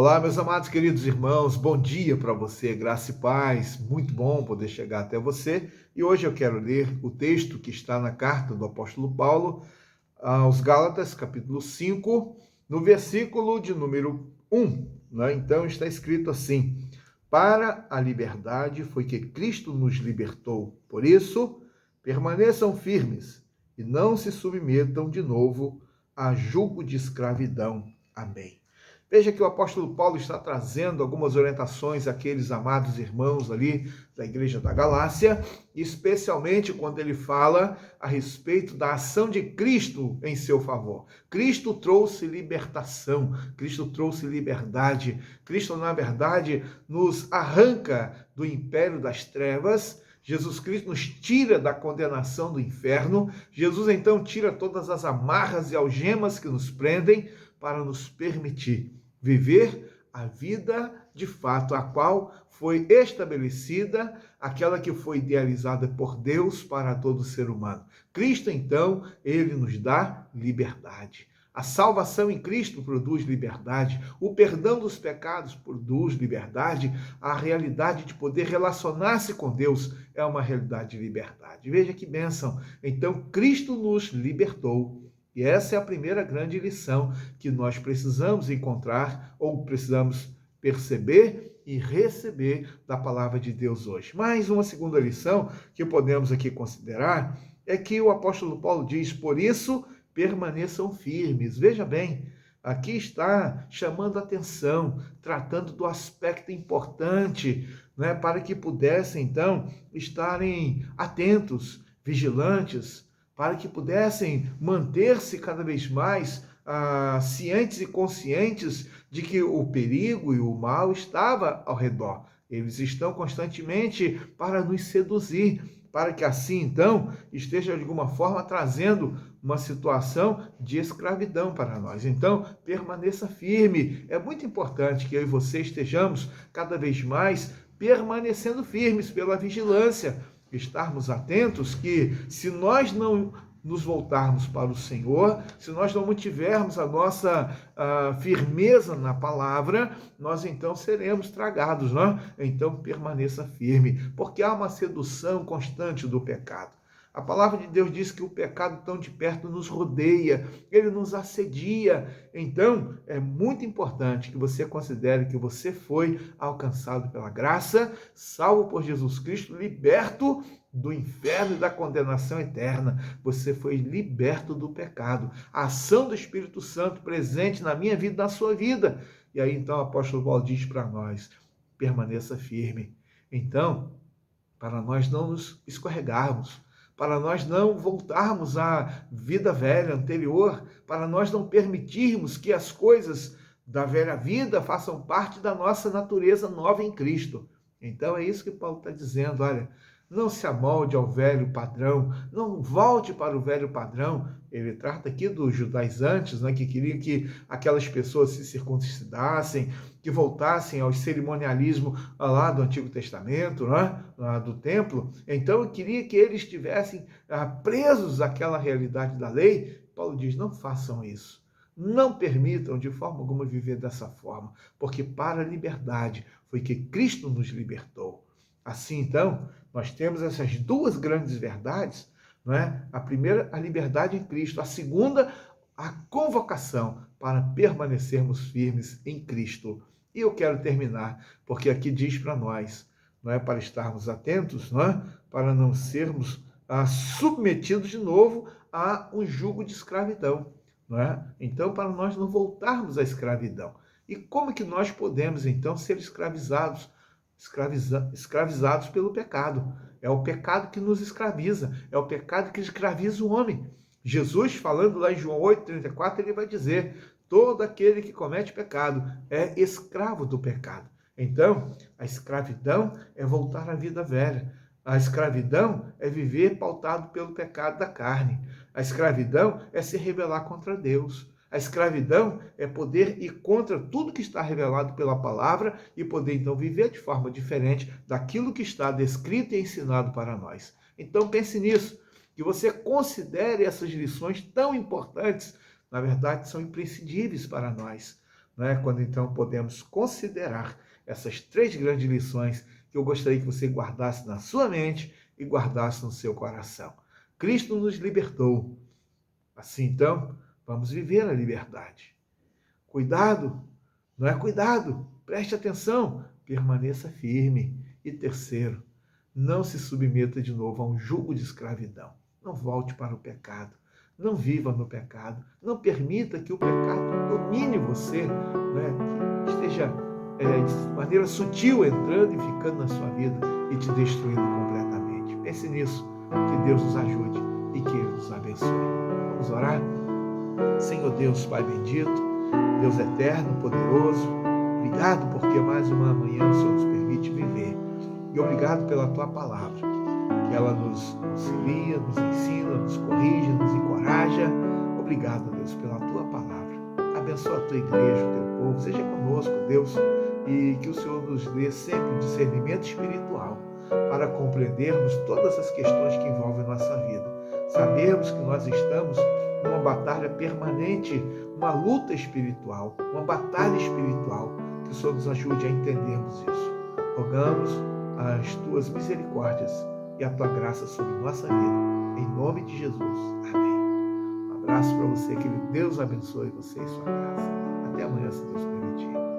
Olá, meus amados queridos irmãos, bom dia para você, graça e paz, muito bom poder chegar até você. E hoje eu quero ler o texto que está na carta do apóstolo Paulo aos Gálatas, capítulo 5, no versículo de número 1. Né? Então está escrito assim: para a liberdade foi que Cristo nos libertou, por isso permaneçam firmes e não se submetam de novo a jugo de escravidão. Amém. Veja que o apóstolo Paulo está trazendo algumas orientações àqueles amados irmãos ali da igreja da Galácia, especialmente quando ele fala a respeito da ação de Cristo em seu favor. Cristo trouxe libertação, Cristo trouxe liberdade. Cristo, na verdade, nos arranca do império das trevas. Jesus Cristo nos tira da condenação do inferno. Jesus, então, tira todas as amarras e algemas que nos prendem para nos permitir viver a vida de fato, a qual foi estabelecida, aquela que foi idealizada por Deus para todo ser humano. Cristo, então, ele nos dá liberdade. A salvação em Cristo produz liberdade, o perdão dos pecados produz liberdade, a realidade de poder relacionar-se com Deus é uma realidade de liberdade. Veja que bênção! Então, Cristo nos libertou. E essa é a primeira grande lição que nós precisamos encontrar ou precisamos perceber e receber da palavra de Deus hoje. Mais uma segunda lição que podemos aqui considerar é que o apóstolo Paulo diz: por isso permaneçam firmes. Veja bem, aqui está chamando a atenção, tratando do aspecto importante, né, para que pudessem então estarem atentos, vigilantes, para que pudessem manter-se cada vez mais cientes e conscientes de que o perigo e o mal estava ao redor. Eles estão constantemente para nos seduzir, para que assim, então, esteja de alguma forma trazendo uma situação de escravidão para nós. Então, permaneça firme. É muito importante que eu e você estejamos cada vez mais permanecendo firmes pela vigilância, estarmos atentos que, se nós não nos voltarmos para o Senhor, se nós não mantivermos a nossa firmeza na palavra, nós então seremos tragados, não? Então permaneça firme, porque há uma sedução constante do pecado. A palavra de Deus diz que o pecado tão de perto nos rodeia, ele nos assedia. Então, é muito importante que você considere que você foi alcançado pela graça, salvo por Jesus Cristo, liberto do inferno e da condenação eterna. Você foi liberto do pecado. A ação do Espírito Santo presente na minha vida e na sua vida. E aí, então, o apóstolo Paulo diz para nós: permaneça firme. Então, para nós não nos escorregarmos, para nós não voltarmos à vida velha anterior, para nós não permitirmos que as coisas da velha vida façam parte da nossa natureza nova em Cristo. Então é isso que Paulo está dizendo: olha, não se amolde ao velho padrão, não volte para o velho padrão. Ele trata aqui dos judaizantes, né, que queriam que aquelas pessoas se circuncidassem, que voltassem ao cerimonialismo lá do Antigo Testamento, né, lá do templo. Então, eu queria que eles estivessem presos àquela realidade da lei. Paulo diz: não façam isso. Não permitam de forma alguma viver dessa forma, porque para a liberdade foi que Cristo nos libertou. Assim, então, nós temos essas duas grandes verdades, não é? A primeira, a liberdade em Cristo. A segunda, a convocação para permanecermos firmes em Cristo. E eu quero terminar, porque aqui diz para nós, não é, para estarmos atentos, não é? Para não sermos submetidos de novo a um jugo de escravidão, não é? Então, para nós não voltarmos à escravidão. E como que nós podemos, então, ser escravizados pelo pecado? É o pecado que nos escraviza, é o pecado que escraviza o homem. Jesus, falando lá em João 8,34, ele vai dizer: todo aquele que comete pecado é escravo do pecado. Então, a escravidão é voltar à vida velha. A escravidão é viver pautado pelo pecado da carne. A escravidão é se rebelar contra Deus. A escravidão é poder ir contra tudo que está revelado pela palavra e poder, então, viver de forma diferente daquilo que está descrito e ensinado para nós. Então, pense nisso, que você considere essas lições tão importantes, na verdade, são imprescindíveis para nós, né? Quando então podemos considerar essas 3 grandes lições que eu gostaria que você guardasse na sua mente e guardasse no seu coração. Cristo nos libertou. Assim então, vamos viver a liberdade. Cuidado, não é cuidado, preste atenção, permaneça firme. E terceiro, não se submeta de novo a um jugo de escravidão. Não volte para o pecado. Não viva no pecado. Não permita que o pecado domine você, né? Que esteja de maneira sutil entrando e ficando na sua vida e te destruindo completamente. Pense nisso. Que Deus nos ajude e que Ele nos abençoe. Vamos orar? Senhor Deus, Pai bendito, Deus eterno, poderoso, obrigado porque mais uma manhã o Senhor nos permite viver. E obrigado pela Tua palavra, que ela nos auxilia, nos ensina, nos corrige, nos encoraja. Obrigado, Deus, pela Tua palavra. Abençoa a Tua igreja, o Teu povo, seja conosco, Deus, e que o Senhor nos dê sempre um discernimento espiritual para compreendermos todas as questões que envolvem nossa vida. Sabermos que nós estamos numa batalha permanente, uma luta espiritual, uma batalha espiritual, que o Senhor nos ajude a entendermos isso. Rogamos as Tuas misericórdias e a Tua graça sobre nossa vida. Em nome de Jesus. Amém. Um abraço para você, que Deus abençoe você e sua casa. Até amanhã, se Deus permitir.